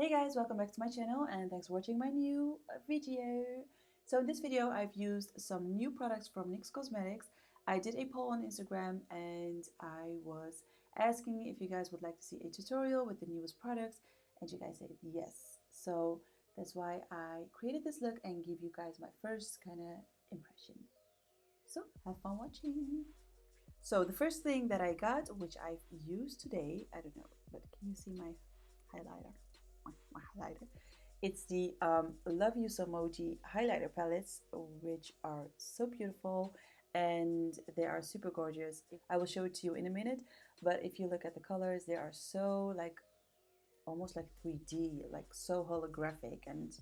Hey guys, welcome back to my channel and thanks for watching my new video. So in this video I've used some new products from NYX Cosmetics. I did a poll on Instagram and I was asking if you guys would like to see a tutorial with the newest products, and you guys said yes. So that's why I created this look and give you guys my first kind of impression. So have fun watching. So the first thing that I got, which I've used today, I don't know, but can you see my highlighter? My highlighter. It's the Love You So MOCHI highlighter palettes, which are so beautiful and they are super gorgeous. I will show it to you in a minute, but if you look at the colors, they are so like almost like 3D, like so holographic, and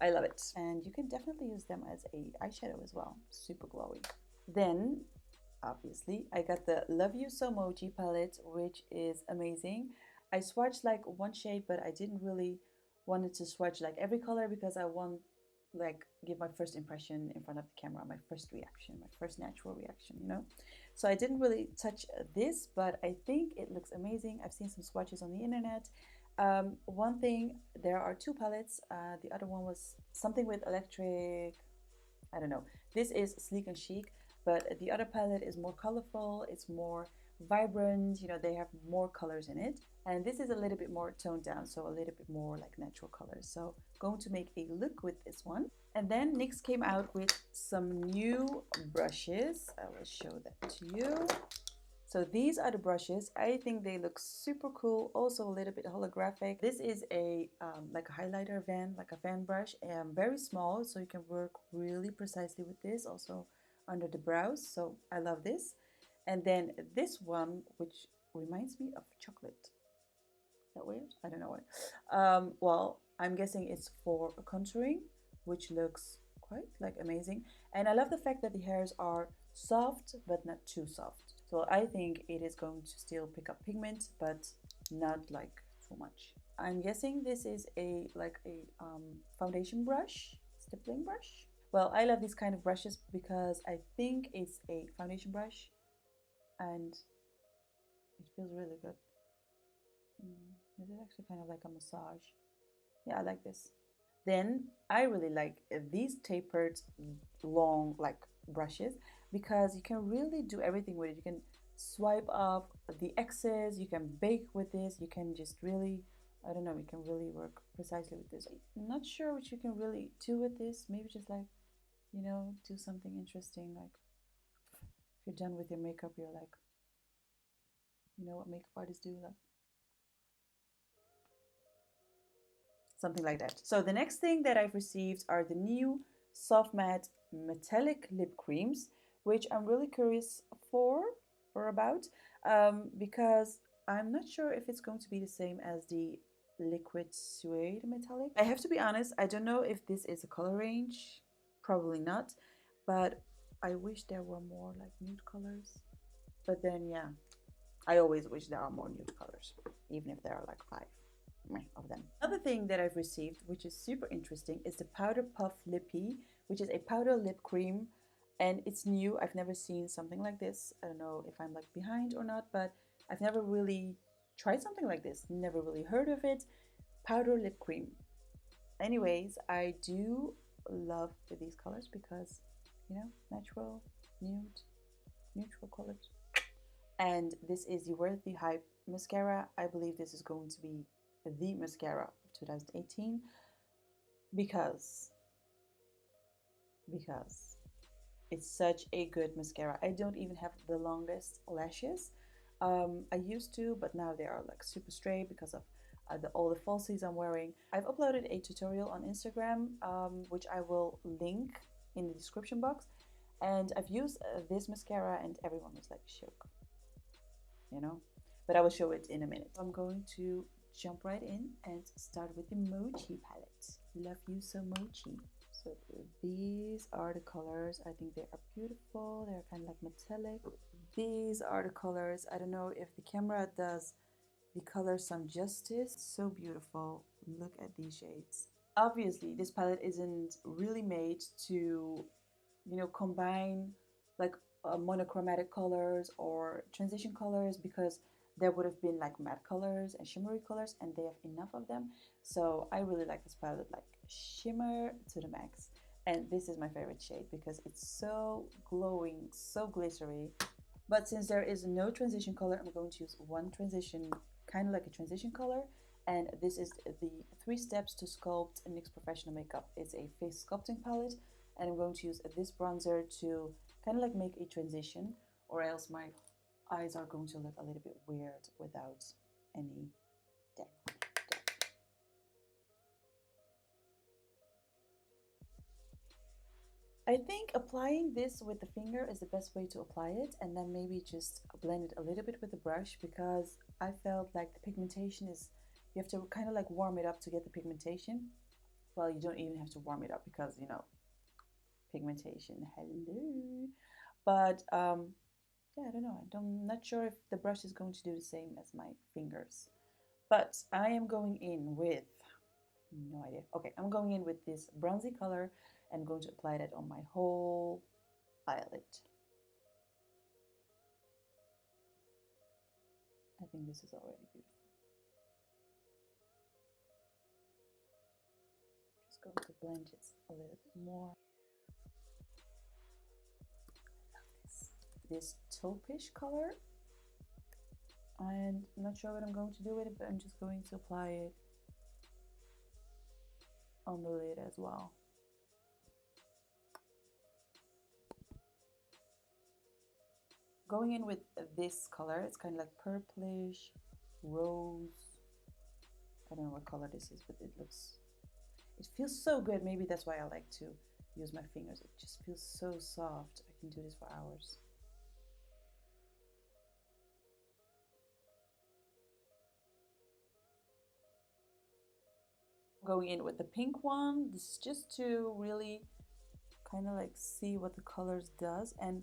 I love it. And you can definitely use them as a eyeshadow as well, super glowy. Then obviously I got the Love You So MOCHI palette, which is amazing. I swatched like one shade, but I didn't really wanted to swatch like every color because I want like give my first impression in front of the camera, my first reaction, my first natural reaction, you know. So I didn't really touch this, but I think it looks amazing. I've seen some swatches on the internet. One thing, there are two palettes. The other one was something with electric, I don't know. This is sleek and chic, but the other palette is more colorful, it's more vibrant, you know, they have more colors in it. And this is a little bit more toned down, so a little bit more like natural colors. So going to make a look with this one. And then NYX came out with some new brushes. I will show that to you. So these are the brushes. I think they look super cool, also a little bit holographic. This is a like a highlighter van, like a fan brush, and very small, so you can work really precisely with this, also under the brows. So I love this. And then this one, which reminds me of chocolate. Is that weird? I don't know what. Well, I'm guessing it's for contouring, which looks quite like amazing. And I love the fact that the hairs are soft, but not too soft. So I think it is going to still pick up pigment, but not like too much. I'm guessing this is a like a foundation brush, stippling brush. Well, I love these kind of brushes because I think it's a foundation brush and it feels really good. This is actually kind of like a massage. Yeah, I like this. Then I really like these tapered long like brushes because you can really do everything with it. You can swipe up the excess, you can bake with this, you can just really, I don't know, you can really work precisely with this. I'm not sure what you can really do with this. Maybe just like, you know, do something interesting. Like if you're done with your makeup, you're like, you know what makeup artists do, like something like that. So the next thing that I've received are the new soft matte metallic lip creams, which I'm really curious for or about because I'm not sure if it's going to be the same as the liquid suede metallic. I have to be honest, I don't know if this is a color range, probably not, but I wish there were more like nude colors. But then yeah, I always wish there are more nude colors, even if there are like 5 of them. Another thing that I've received, which is super interesting, is the Powder Puff Lippy, which is a powder lip cream, and it's new. I've never seen something like this. I don't know if I'm like behind or not, but I've never really tried something like this. Never really heard of it. Powder lip cream. Anyways, I do love these colors because, you know, natural, nude, neutral colors. And this is the Worthy Hype mascara. I believe this is going to be the mascara of 2018 because it's such a good mascara. I don't even have the longest lashes. I used to, but now they are like super straight because of all the falsies I'm wearing. I've uploaded a tutorial on Instagram, which I will link in the description box. And I've used this mascara and everyone was like shook, you know? But I will show it in a minute. I'm going to jump right in and start with the MOCHI palette. Love You So MOCHI. So these are the colors. I think they are beautiful. They're kind of like metallic. These are the colors. I don't know if the camera does the colors some justice. So beautiful. Look at these shades. Obviously, this palette isn't really made to, you know, combine like monochromatic colors or transition colors because there would have been like matte colors and shimmery colors, and they have enough of them. So I really like this palette, like shimmer to the max. And this is my favorite shade because it's so glowing, so glittery. But since there is no transition color, I'm going to use one transition, kind of like a transition color. And this is the 3 steps to sculpt NYX Professional Makeup. It's a face sculpting palette, and I'm going to use this bronzer to kind of like make a transition, or else my eyes are going to look a little bit weird without any depth. I think applying this with the finger is the best way to apply it, and then maybe just blend it a little bit with the brush, because I felt like the pigmentation is, you have to kind of like warm it up to get the pigmentation. Well, you don't even have to warm it up because, you know, pigmentation, hello. But yeah, I don't know. I'm not sure if the brush is going to do the same as my fingers. But I am going in with, no idea. Okay, I'm going in with this bronzy color and going to apply that on my whole eyelid. I think this is already beautiful. Just going to blend it a little bit more. I love this taupish color. And I'm not sure what I'm going to do with it, but I'm just going to apply it on the lid as well. Going in with this color, it's kind of like purplish, rose. I don't know what color this is, but it feels so good. Maybe that's why I like to use my fingers. It just feels so soft. I can do this for hours. Going in with the pink one, this is just to really kind of like see what the colors does. And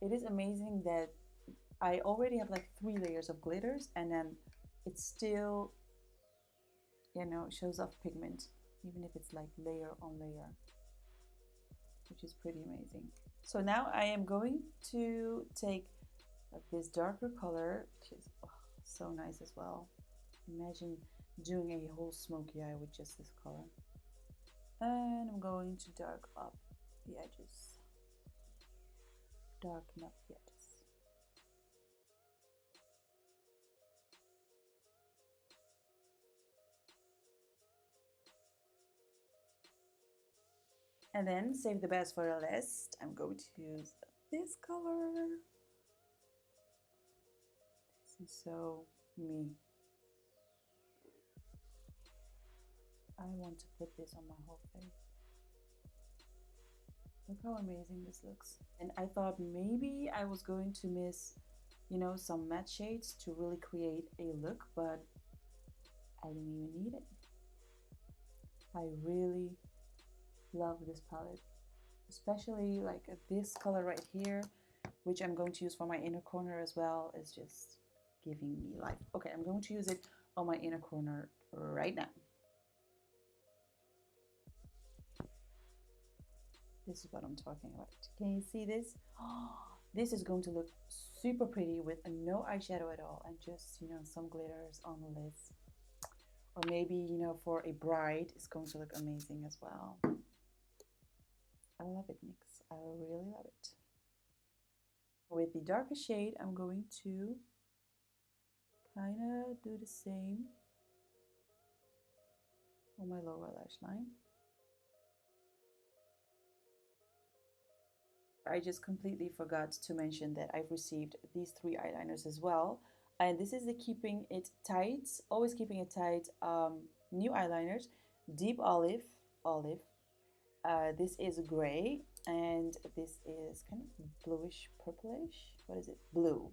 it is amazing that I already have like 3 layers of glitters, and then it still, you know, shows off pigment, even if it's like layer on layer, which is pretty amazing. So now I am going to take this darker color, which is so nice as well. Imagine doing a whole smoky eye with just this color. And I'm going to dark up the edges. Darken up the edges. And then save the best for the last. I'm going to use this color. This is so me. I want to put this on my whole face. Look how amazing this looks. And I thought maybe I was going to miss, you know, some matte shades to really create a look, but I didn't even need it. I really love this palette, especially like this color right here, which I'm going to use for my inner corner as well, is just giving me life. Okay, I'm going to use it on my inner corner right now. This is what I'm talking about. Can you see this? Oh, this is going to look super pretty with no eyeshadow at all, and just, you know, some glitters on the lids. Or maybe, you know, for a bride, it's going to look amazing as well. I love it, NYX. I really love it. With the darker shade, I'm going to kind of do the same on my lower lash line. I just completely forgot to mention that I've received these 3 eyeliners as well. And this is the Keeping It Tight, Always Keeping It Tight new eyeliners. Deep olive. This is gray, and this is kind of bluish purplish. What is it? Blue.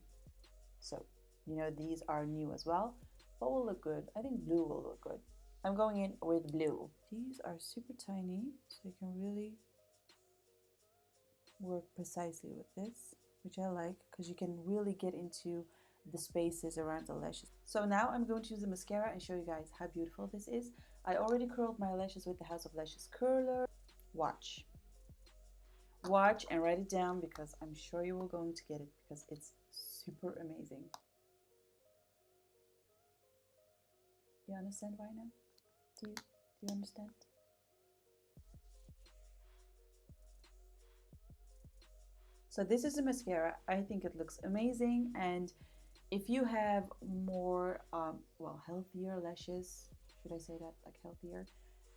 So, you know, these are new as well, but will look good. I think blue will look good. I'm going in with blue. These are super tiny, so you can really work precisely with this, which I like because you can really get into the spaces around the lashes. So now I'm going to use the mascara and show you guys how beautiful this is. I already curled my lashes with the House of Lashes curler. Watch and write it down, because I'm sure you will going to get it, because it's super amazing. You understand why now? Do you understand? So this is a mascara. I think it looks amazing, and if you have more, well, healthier lashes, should I say that, like healthier,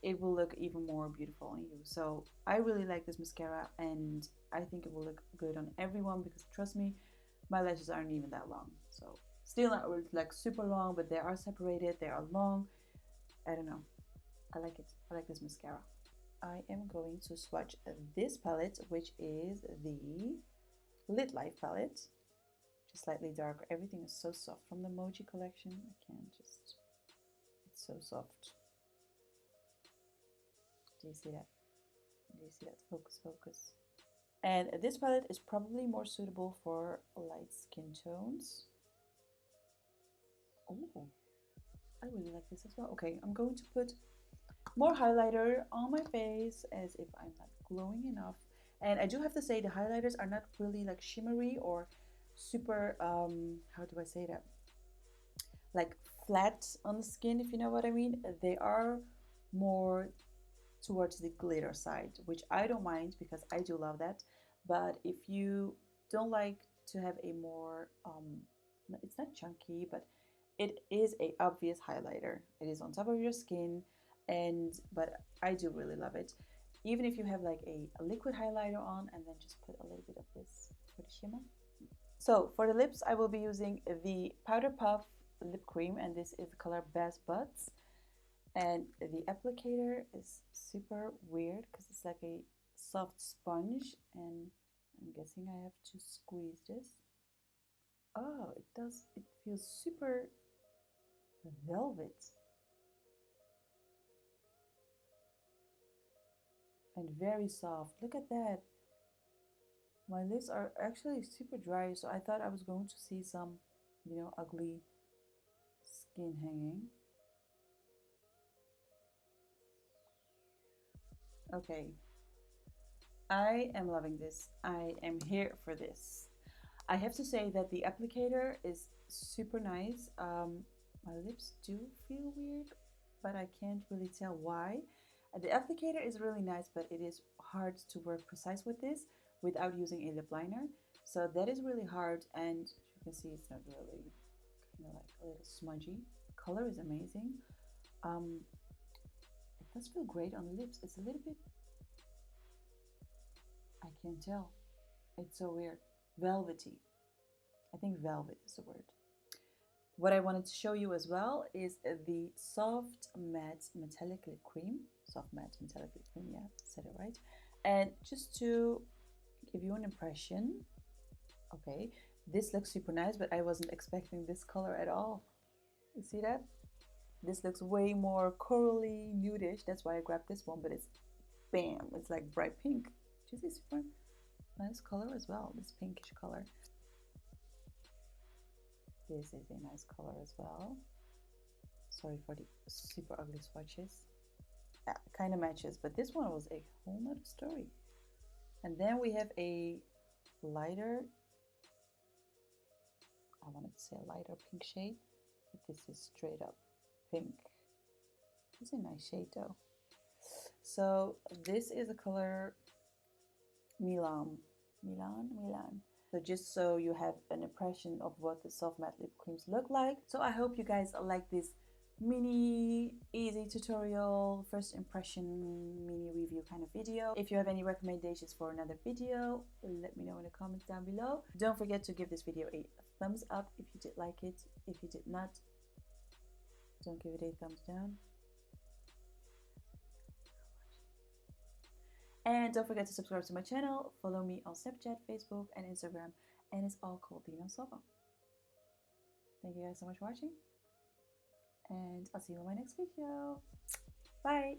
it will look even more beautiful on you. So I really like this mascara, and I think it will look good on everyone because trust me, my lashes aren't even that long. So still not like super long, but they are separated, they are long. I don't know. I like it. I like this mascara. I am going to swatch this palette, which is the Lit Life palette. Just slightly darker. Everything is so soft from the MOCHI collection. I can't just... It's so soft. Do you see that? Do you see that? Focus, focus. And this palette is probably more suitable for light skin tones. Oh, I really like this as well. Okay, I'm going to put more highlighter on my face as if I'm not glowing enough. And I do have to say the highlighters are not really like shimmery or super, how do I say that? Like flat on the skin, if you know what I mean. They are more towards the glitter side, which I don't mind because I do love that. But if you don't like to have a more, it's not chunky, but it is a obvious highlighter. It is on top of your skin, and but I do really love it. Even if you have like a liquid highlighter on and then just put a little bit of this for the shimmer. So for the lips, I will be using the Powder Puff lip cream, and this is the color Best Buds. And the applicator is super weird because it's like a soft sponge, and I'm guessing I have to squeeze this. Oh, it does. It feels super velvet and very soft. Look at that. My lips are actually super dry, so I thought I was going to see some, ugly skin hanging. Okay, I am loving this. I am here for this. I have to say that the applicator is super nice. My lips do feel weird, but I can't really tell why. The applicator is really nice, but it is hard to work precise with this without using a lip liner. So that is really hard, and you can see it's not really kind of like a little smudgy. Color is amazing. It does feel great on the lips. It's a little bit, I can't tell. It's so weird. Velvety. I think velvet is the word. What I wanted to show you as well is the Soft Matte Metallic Lip Cream. Soft Matte Metallic Lip Cream, yeah, said it right. And just to give you an impression, okay, this looks super nice, but I wasn't expecting this color at all. You see that? This looks way more corally nudish. That's why I grabbed this one, but it's bam, it's like bright pink. Do you see super nice color as well, this pinkish color. This is a nice color as well. Sorry for the super ugly swatches. Yeah, kind of matches, but this one was a whole nother story. And then we have a lighter, I wanted to say a lighter pink shade, but this is straight up pink. It's a nice shade though. So this is the color Milan. So just so you have an impression of what the soft matte lip creams look like. So I hope you guys like this mini easy tutorial, first impression mini review kind of video. If you have any recommendations for another video, let me know in the comments down below. Don't forget to give this video a thumbs up if you did like it. If you did not, don't give it a thumbs down. And don't forget to subscribe to my channel, follow me on Snapchat, Facebook, and Instagram, and it's all called Dilan Sabah. Thank you guys so much for watching, and I'll see you in my next video. Bye!